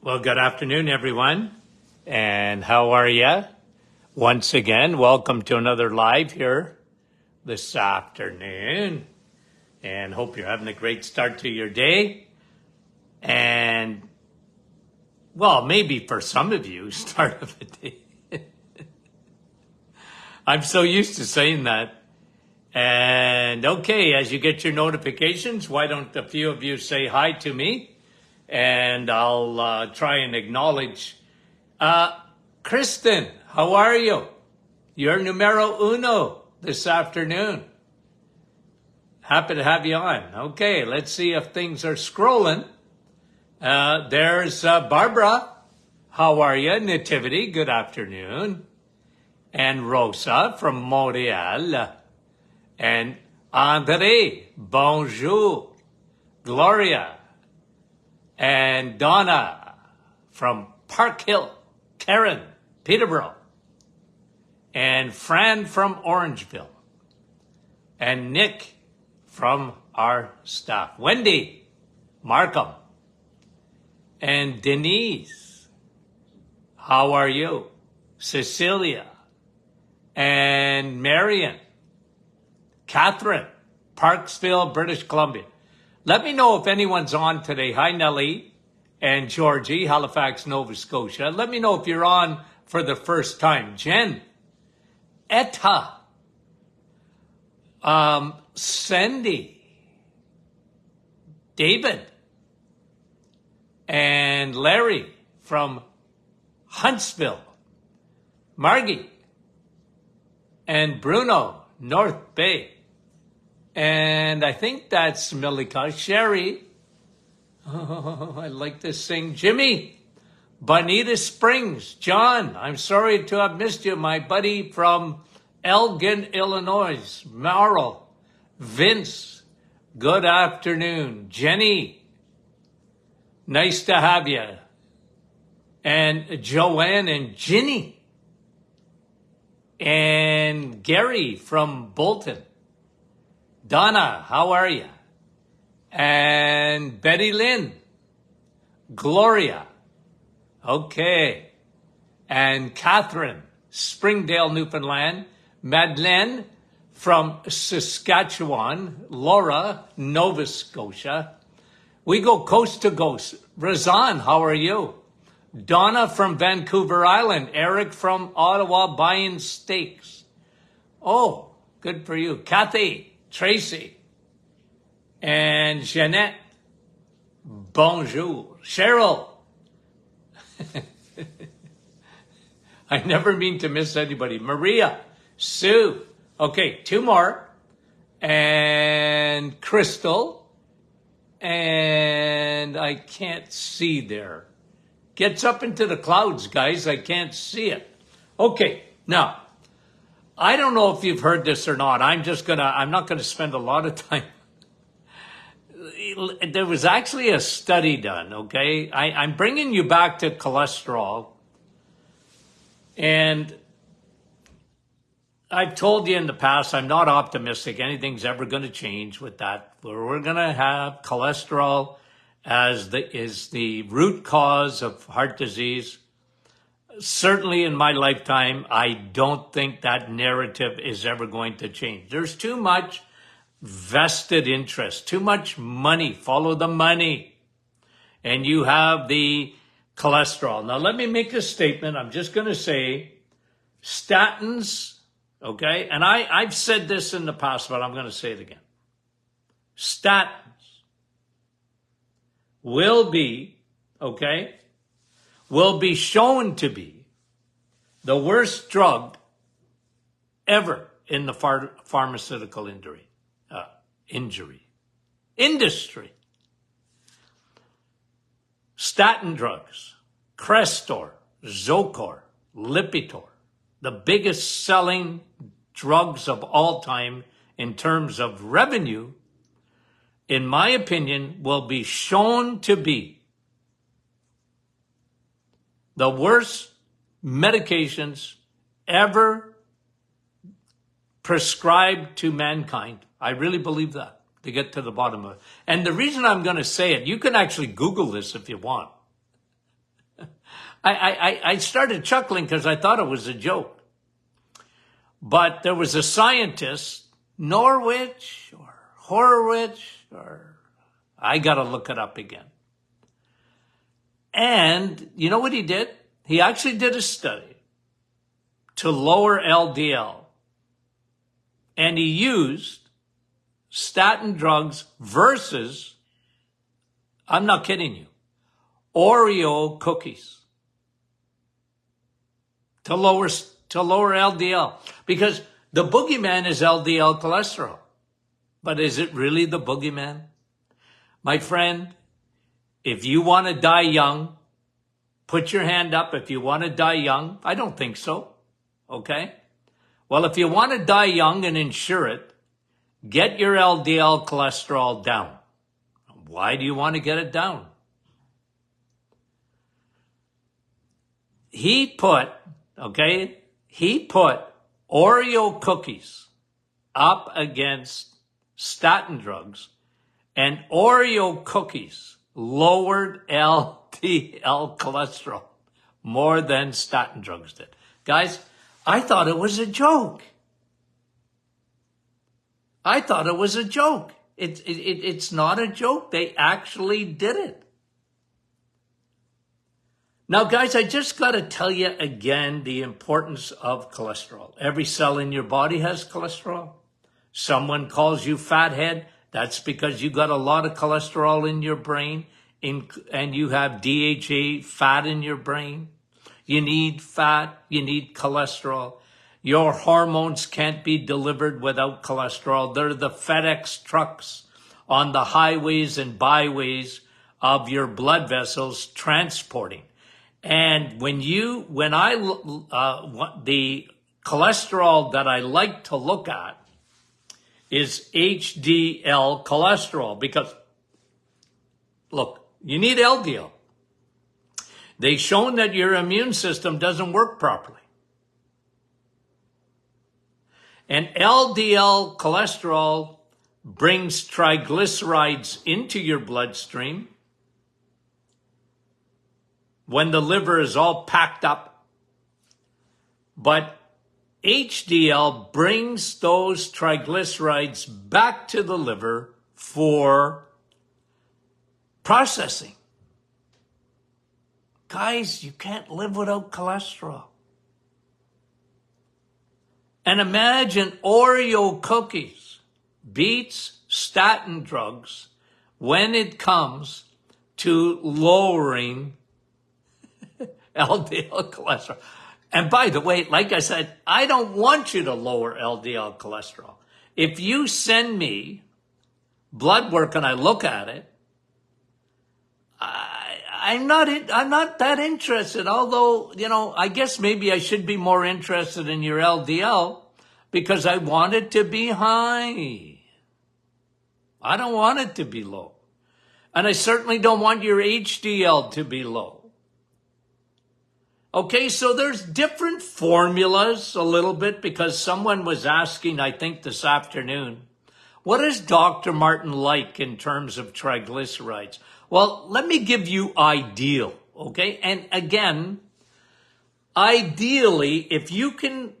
Well, good afternoon, everyone. And how are you? Once again, welcome to another live here this afternoon. And hope you're having a great start to your day. And, well, maybe for some of you, start of the day. I'm so used to saying that. And, okay, as you get your notifications, why don't a few of you say hi to me? And I'll try and acknowledge. Kristen, how are you? You're numero uno this afternoon. Happy to have you on. Okay, let's see if things are scrolling. There's Barbara. How are you? Nativity, good afternoon. And Rosa from Montreal. And Andre, bonjour. Gloria. And Donna from Park Hill, Karen, Peterborough, and Fran from Orangeville, and Nick from our staff, Wendy, Markham, and Denise. How are you? Cecilia, and Marion, Catherine, Parksville, British Columbia. Let me know if anyone's on today. Hi, Nellie and Georgie, Halifax, Nova Scotia. Let me know if you're on for the first time. Jen, Etta, Cindy, David, and Larry from Huntsville, Margie, and Bruno, North Bay. And I think that's Milika. Sherry. Oh, I like to sing. Jimmy. Bonita Springs. John, I'm sorry to have missed you. My buddy from Elgin, Illinois. Marl. Vince. Good afternoon. Jenny. Nice to have you. And Joanne and Ginny. And Gary from Bolton. Donna, how are you? And Betty Lynn, Gloria, okay, and Catherine, Springdale, Newfoundland, Madeleine from Saskatchewan, Laura, Nova Scotia. We go coast to coast. Razan, how are you? Donna from Vancouver Island, Eric from Ottawa buying steaks. Oh, good for you. Kathy. Tracy, and Jeanette, bonjour. Cheryl, I never mean to miss anybody. Maria, Sue, okay, two more, and Crystal, and I can't see there. Gets up into the clouds, guys, I can't see it. Okay, now, I don't know if you've heard this or not. I'm not going to spend a lot of time. There was actually a study done, okay? I'm bringing you back to cholesterol. And I've told you in the past, I'm not optimistic anything's ever going to change with that. We're going to have cholesterol as is the root cause of heart disease. Certainly in my lifetime, I don't think that narrative is ever going to change. There's too much vested interest, too much money. Follow the money. And you have the cholesterol. Now, let me make a statement. I'm just going to say statins, okay? And I've said this in the past, but I'm going to say it again. Statins will be, okay, will be shown to be the worst drug ever in the pharmaceutical industry. Statin drugs, Crestor, Zocor, Lipitor, the biggest selling drugs of all time in terms of revenue, in my opinion, will be shown to be the worst medications ever prescribed to mankind. I really believe that, to get to the bottom of it. And the reason I'm going to say it, you can actually Google this if you want. I started chuckling because I thought it was a joke. But there was a scientist, Norwich or Horowitz, or I got to look it up again. And you know what he did? He actually did a study to lower LDL. And he used statin drugs versus, I'm not kidding you, Oreo cookies to lower LDL. Because the boogeyman is LDL cholesterol. But is it really the boogeyman? My friend, if you want to die young, put your hand up if you want to die young. I don't think so. Okay? Well, if you want to die young and insure it, get your LDL cholesterol down. Why do you want to get it down? He put Oreo cookies up against statin drugs, and Oreo cookies lowered LDL cholesterol more than statin drugs did. Guys, I thought it was a joke. It's not a joke. They actually did it. Now, guys, I just got to tell you again the importance of cholesterol. Every cell in your body has cholesterol. Someone calls you fathead. That's because you got a lot of cholesterol in your brain and you have DHA, fat in your brain. You need fat. You need cholesterol. Your hormones can't be delivered without cholesterol. They're the FedEx trucks on the highways and byways of your blood vessels transporting. And the cholesterol that I like to look at is HDL cholesterol because, look, you need LDL. They've shown that your immune system doesn't work properly. And LDL cholesterol brings triglycerides into your bloodstream when the liver is all packed up. But HDL brings those triglycerides back to the liver for processing. Guys, you can't live without cholesterol. And imagine Oreo cookies beats statin drugs when it comes to lowering LDL cholesterol. And by the way, like I said, I don't want you to lower LDL cholesterol. If you send me blood work and I look at it, I'm not that interested. Although, I guess maybe I should be more interested in your LDL because I want it to be high. I don't want it to be low. And I certainly don't want your HDL to be low. Okay, so there's different formulas a little bit because someone was asking, I think this afternoon, what is Dr. Martin like in terms of triglycerides? Well, let me give you ideal, okay? And again, ideally, if you can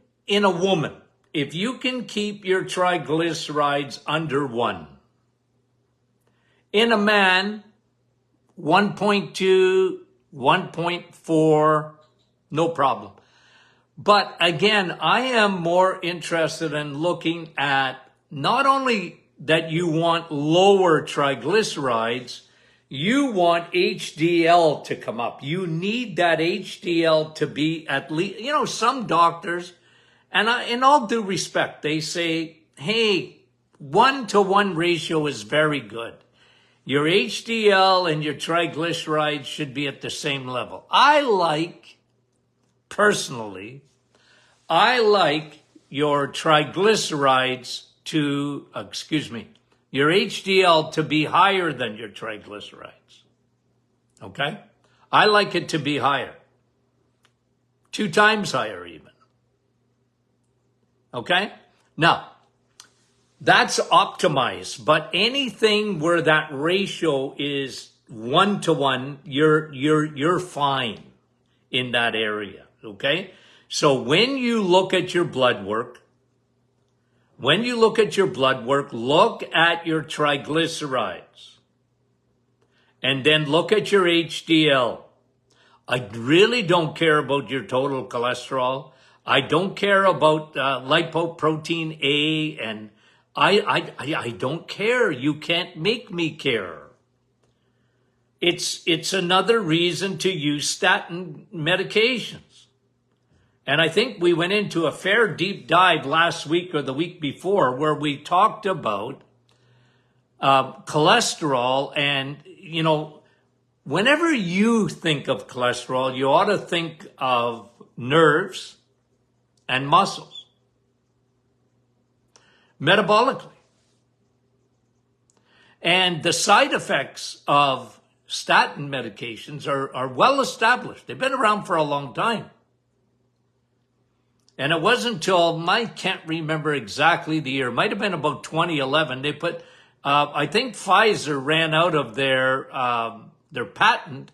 keep your triglycerides under 1. In a man, 1.2, 1.4, no problem. But again, I am more interested in looking at not only that you want lower triglycerides, you want HDL to come up. You need that HDL to be at least, some doctors, and in all due respect, they say, hey, 1-to-1 ratio is very good. Your HDL and your triglycerides should be at the same level. Personally, I like your triglycerides your HDL to be higher than your triglycerides. Okay? I like it to be higher. 2 times higher even. Okay? Now, that's optimized, but anything where that ratio is 1-to-1, you're fine. in that area, okay? So when you look at your blood work, look at your triglycerides, and then look at your HDL. I really don't care about your total cholesterol. I don't care about lipoprotein A, and I don't care. You can't make me care. It's another reason to use statin medications. And I think we went into a fair deep dive last week or the week before where we talked about cholesterol. And, you know, whenever you think of cholesterol, you ought to think of nerves and muscles metabolically. And the side effects of statin medications are well established. They've been around for a long time. And it wasn't until, I can't remember exactly the year, it might have been about 2011, they put, I think Pfizer ran out of their patent,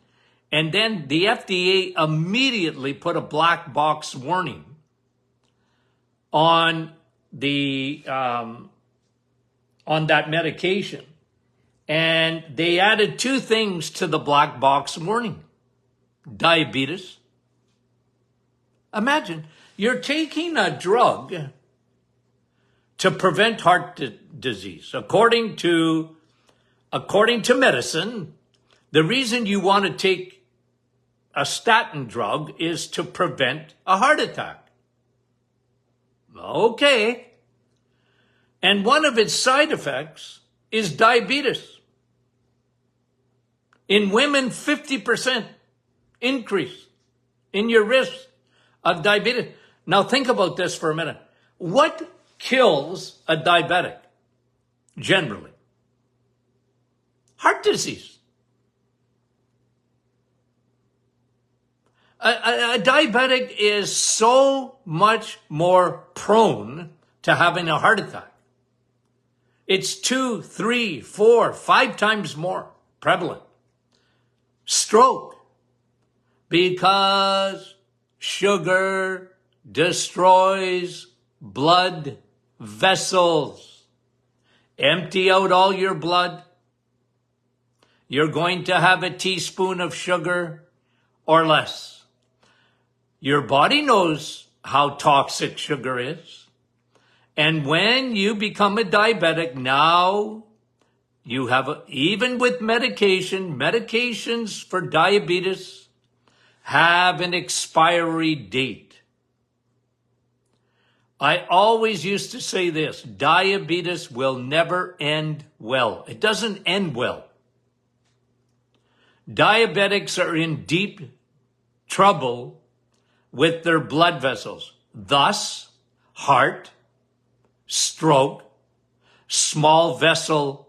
and then the FDA immediately put a black box warning on on that medication. And they added two things to the black box warning. Diabetes. Imagine, you're taking a drug to prevent heart disease. According to medicine, the reason you want to take a statin drug is to prevent a heart attack. Okay. And one of its side effects is diabetes. In women, 50% increase in your risk of diabetes. Now think about this for a minute. What kills a diabetic generally? Heart disease. A diabetic is so much more prone to having a heart attack. It's 2, 3, 4, 5 times more prevalent. Stroke, because sugar destroys blood vessels. Empty out all your blood. You're going to have a teaspoon of sugar or less. Your body knows how toxic sugar is. And when you become a diabetic, now you have, even with medications for diabetes have an expiry date. I always used to say this, diabetes will never end well. It doesn't end well. Diabetics are in deep trouble with their blood vessels. Thus, heart, stroke, small vessel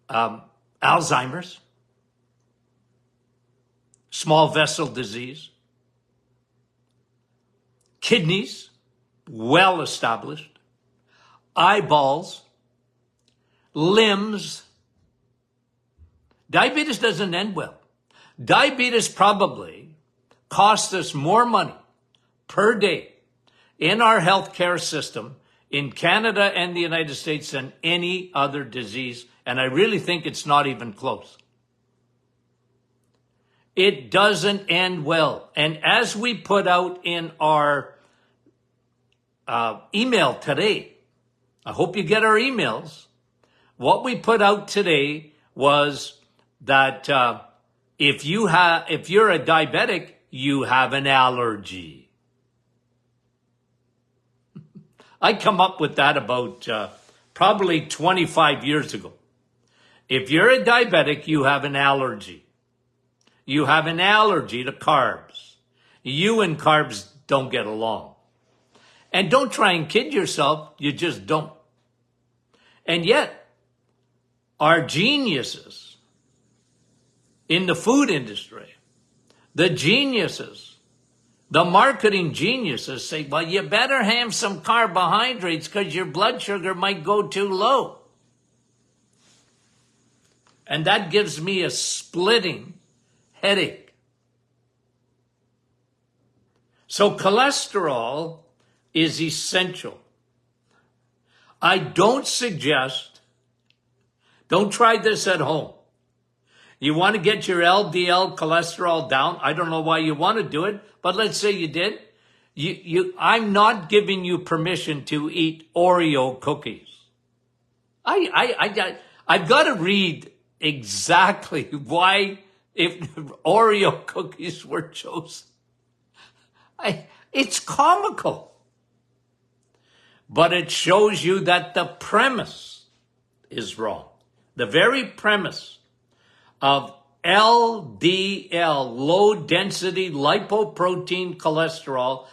Alzheimer's, small vessel disease, kidneys, well established, eyeballs, limbs. Diabetes doesn't end well. Diabetes probably costs us more money per day in our healthcare system in Canada and the United States than any other disease. And I really think it's not even close. It doesn't end well. And as we put out in our email today, I hope you get our emails. What we put out today was that if you're a diabetic, you have an allergy. I come up with that about probably 25 years ago. If you're a diabetic, you have an allergy. You have an allergy to carbs. You and carbs don't get along. And don't try and kid yourself, you just don't. And yet, our geniuses in the food industry, the geniuses, the marketing geniuses say, well, you better have some carbohydrates because your blood sugar might go too low. And that gives me a splitting headache. So cholesterol is essential. I don't suggest, don't try this at home. You want to get your LDL cholesterol down. I don't know why you want to do it, but let's say you did. I'm not giving you permission to eat Oreo cookies. I've got to read exactly why if Oreo cookies were chosen. It's comical. But it shows you that the premise is wrong. The very premise of LDL, low density lipoprotein cholesterol,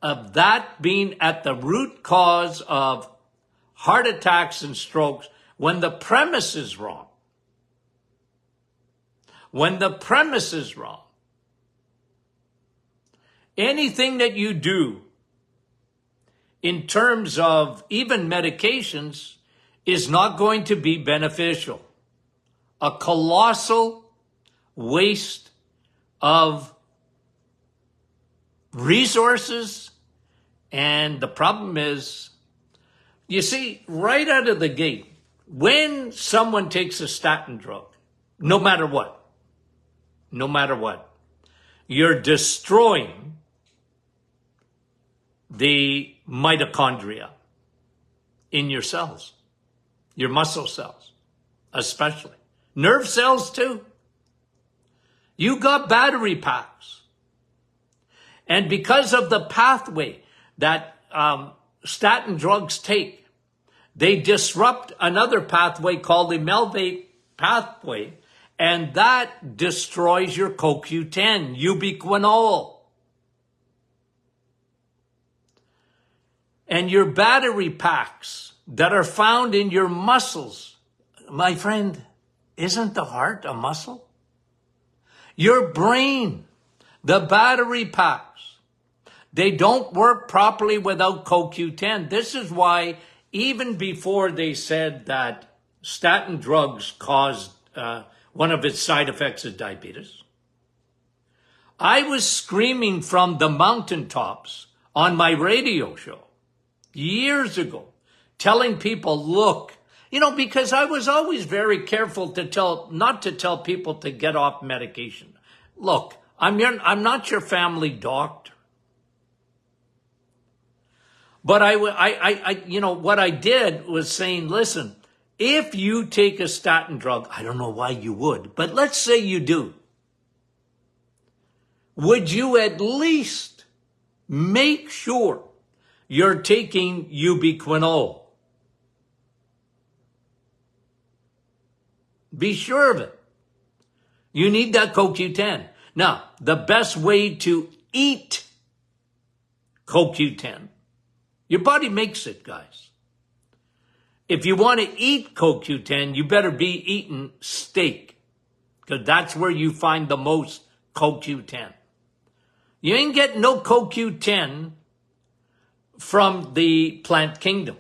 of that being at the root cause of heart attacks and strokes, when the premise is wrong. When the premise is wrong. Anything that you do in terms of even medications is not going to be beneficial. A colossal waste of resources. And the problem is, you see, right out of the gate, when someone takes a statin drug, no matter what, you're destroying the mitochondria in your cells, your muscle cells, especially. Nerve cells too. You got battery packs. And because of the pathway that statin drugs take, they disrupt another pathway called the Melvate pathway, and that destroys your CoQ10, ubiquinol. And your battery packs that are found in your muscles. My friend, isn't the heart a muscle? Your brain, the battery packs, they don't work properly without CoQ10. This is why even before they said that statin drugs caused one of its side effects is diabetes, I was screaming from the mountaintops on my radio show years ago, telling people, look, because I was always very careful not to tell people to get off medication. Look, I'm not your family doctor. But what I did was saying, listen, if you take a statin drug, I don't know why you would, but let's say you do. Would you at least make sure you're taking ubiquinol? Be sure of it. You need that CoQ10. Now, the best way to eat CoQ10, your body makes it, guys. If you want to eat CoQ10, you better be eating steak, because that's where you find the most CoQ10. You ain't getting no CoQ10 from the plant kingdom.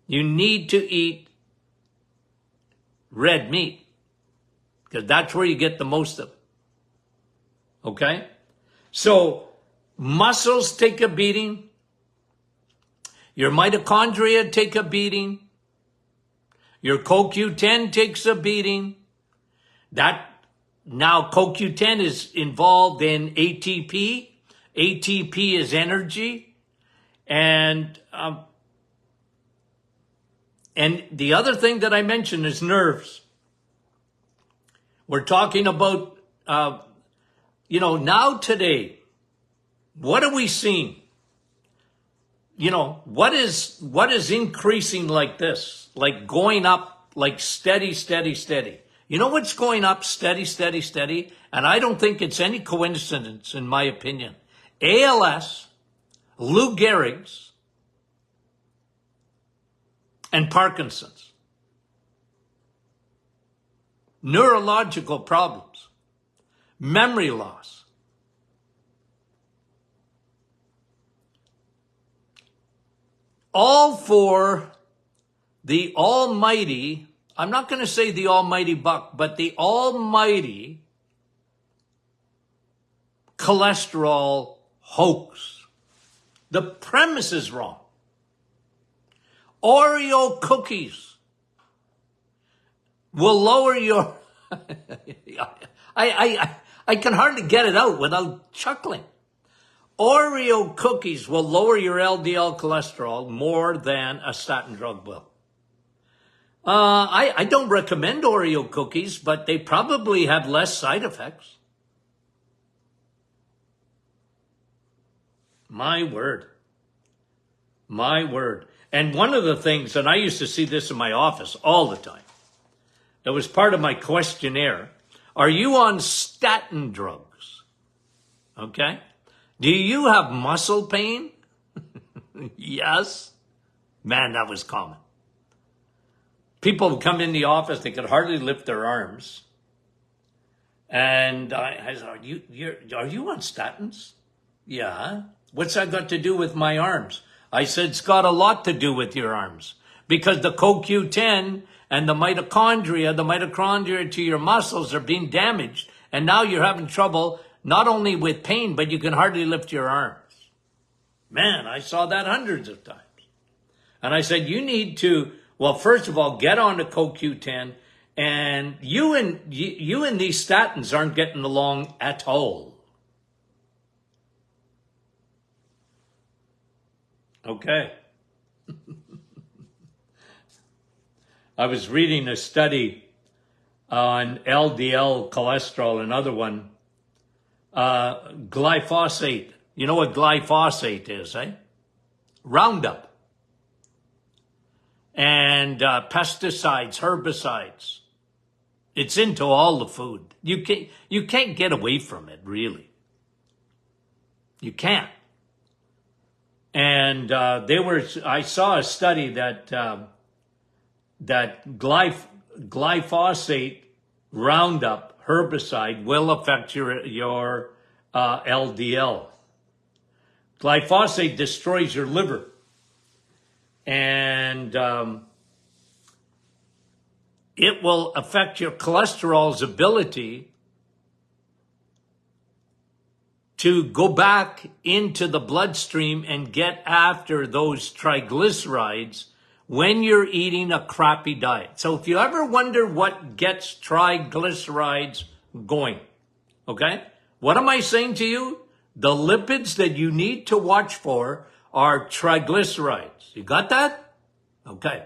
You need to eat red meat, because that's where you get the most of it. Okay? So, muscles take a beating. Your mitochondria take a beating. Your CoQ10 takes a beating. Now CoQ10 is involved in ATP. ATP is energy. And the other thing that I mentioned is nerves. We're talking about, now today, what are we seeing? What is increasing like this? Like going up, like steady, steady, steady. You know what's going up steady, steady, steady? And I don't think it's any coincidence, in my opinion. ALS, Lou Gehrig's, and Parkinson's. Neurological problems. Memory loss. All for the almighty, I'm not going to say the almighty buck, but the almighty cholesterol hoax. The premise is wrong. Oreo cookies will lower your... I can hardly get it out without chuckling. Oreo cookies will lower your LDL cholesterol more than a statin drug will. I don't recommend Oreo cookies, but they probably have less side effects. My word. My word. And one of the things, and I used to see this in my office all the time, that was part of my questionnaire. Are you on statin drugs? Okay. Do you have muscle pain? Yes. Man, that was common. People would come in the office, they could hardly lift their arms. And I said, are you on statins? Yeah. What's that got to do with my arms? I said, it's got a lot to do with your arms. Because the CoQ10 and the mitochondria to your muscles are being damaged. And now you're having trouble not only with pain, but you can hardly lift your arms. Man, I saw that hundreds of times. And I said, you need to, well, first of all, get on to CoQ10. And you and these statins aren't getting along at all. Okay. I was reading a study on LDL cholesterol, another one, glyphosate. You know what glyphosate is, eh? Roundup. And pesticides, herbicides. It's into all the food. You can't get away from it, really. You can't. And I saw a study that glyphosate Roundup herbicide will affect your LDL. Glyphosate destroys your liver, and it will affect your cholesterol's ability to go back into the bloodstream and get after those triglycerides when you're eating a crappy diet. So if you ever wonder what gets triglycerides going, okay? What am I saying to you? The lipids that you need to watch for are triglycerides. You got that? Okay.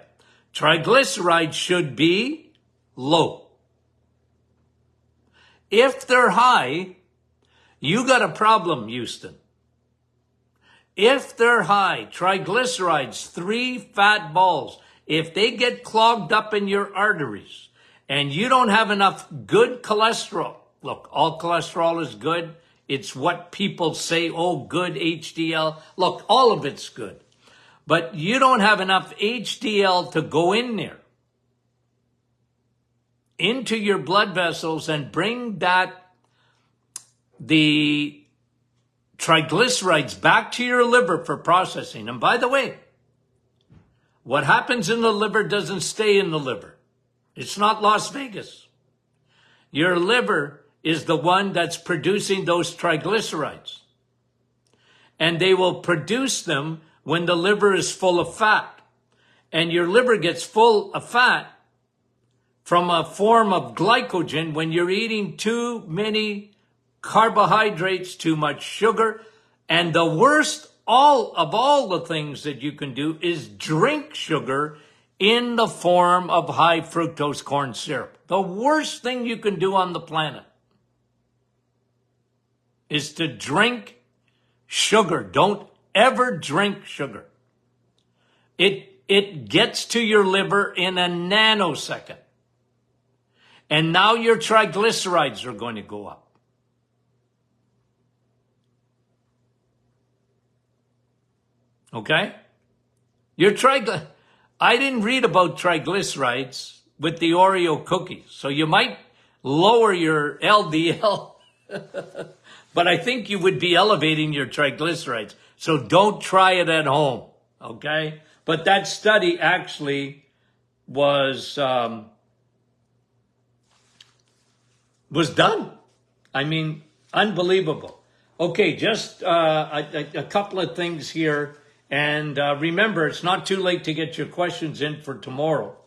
Triglycerides should be low. If they're high, you got a problem, Houston. If they're high, triglycerides, 3 fat balls, if they get clogged up in your arteries and you don't have enough good cholesterol, look, all cholesterol is good. It's what people say, oh, good HDL. Look, all of it's good. But you don't have enough HDL to go in there, into your blood vessels and bring the triglycerides back to your liver for processing. And by the way, what happens in the liver doesn't stay in the liver. It's not Las Vegas. Your liver is the one that's producing those triglycerides. And they will produce them when the liver is full of fat. And your liver gets full of fat from a form of glycogen when you're eating too many carbohydrates, too much sugar. And the worst of all the things that you can do is drink sugar in the form of high fructose corn syrup. The worst thing you can do on the planet is to drink sugar. Don't ever drink sugar. It gets to your liver in a nanosecond. And now your triglycerides are going to go up. Okay? I didn't read about triglycerides with the Oreo cookies. So you might lower your LDL, but I think you would be elevating your triglycerides. So don't try it at home. Okay? But that study actually was done. I mean, unbelievable. Okay, just a couple of things here. And remember, it's not too late to get your questions in for tomorrow.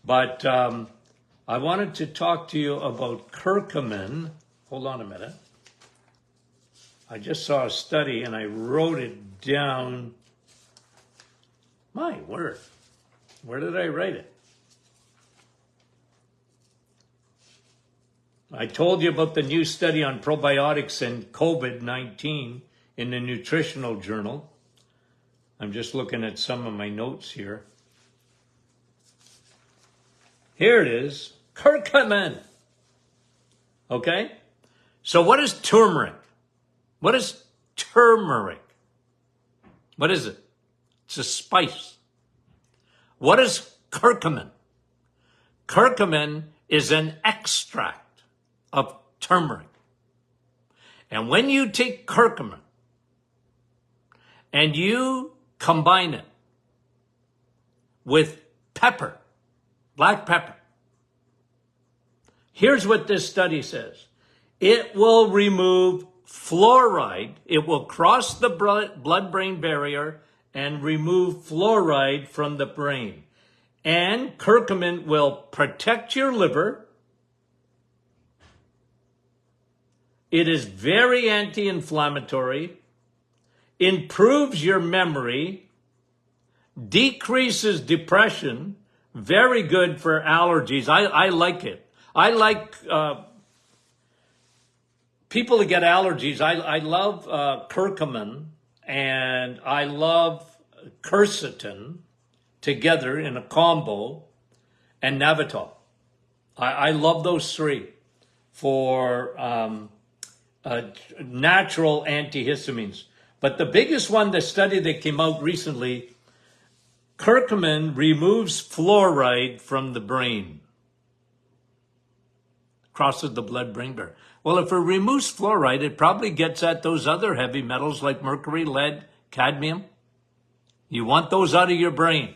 But I wanted to talk to you about curcumin. Hold on a minute. I just saw a study and I wrote it down. My word. Where did I write it? I told you about the new study on probiotics and COVID-19 in the Nutritional Journal. I'm just looking at some of my notes here. Here it is, curcumin. Okay? So what is turmeric? What is turmeric? What is it? It's a spice. What is curcumin? Curcumin is an extract of turmeric. And when you take curcumin and you combine it with pepper, black pepper, here's what this study says. It will remove fluoride. It will cross the blood-brain barrier and remove fluoride from the brain. And curcumin will protect your liver. It is very anti-inflammatory, improves your memory, decreases depression, very good for allergies. I like it. I like people that get allergies. I love curcumin and I love quercetin together in a combo, and Navital. I love those three for natural antihistamines. But the biggest one, the study that came out recently, curcumin removes fluoride from the brain. Crosses the blood-brain barrier. Well, if it removes fluoride, it probably gets at those other heavy metals like mercury, lead, cadmium. You want those out of your brain.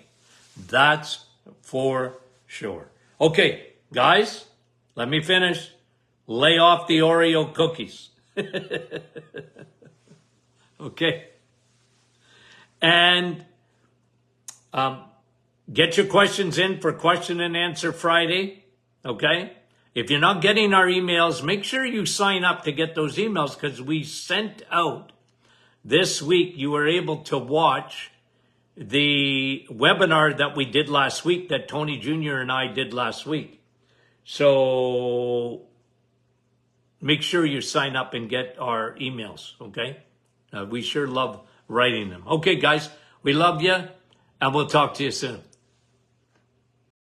That's for sure. Okay, guys, let me finish. Lay off the Oreo cookies. Okay. And get your questions in for Question and Answer Friday. Okay. If you're not getting our emails, make sure you sign up to get those emails, because we sent out this week, you were able to watch the webinar that we did last week, that Tony Jr. and I did last week. So make sure you sign up and get our emails, okay? We sure love writing them. Okay, guys, we love you, and we'll talk to you soon.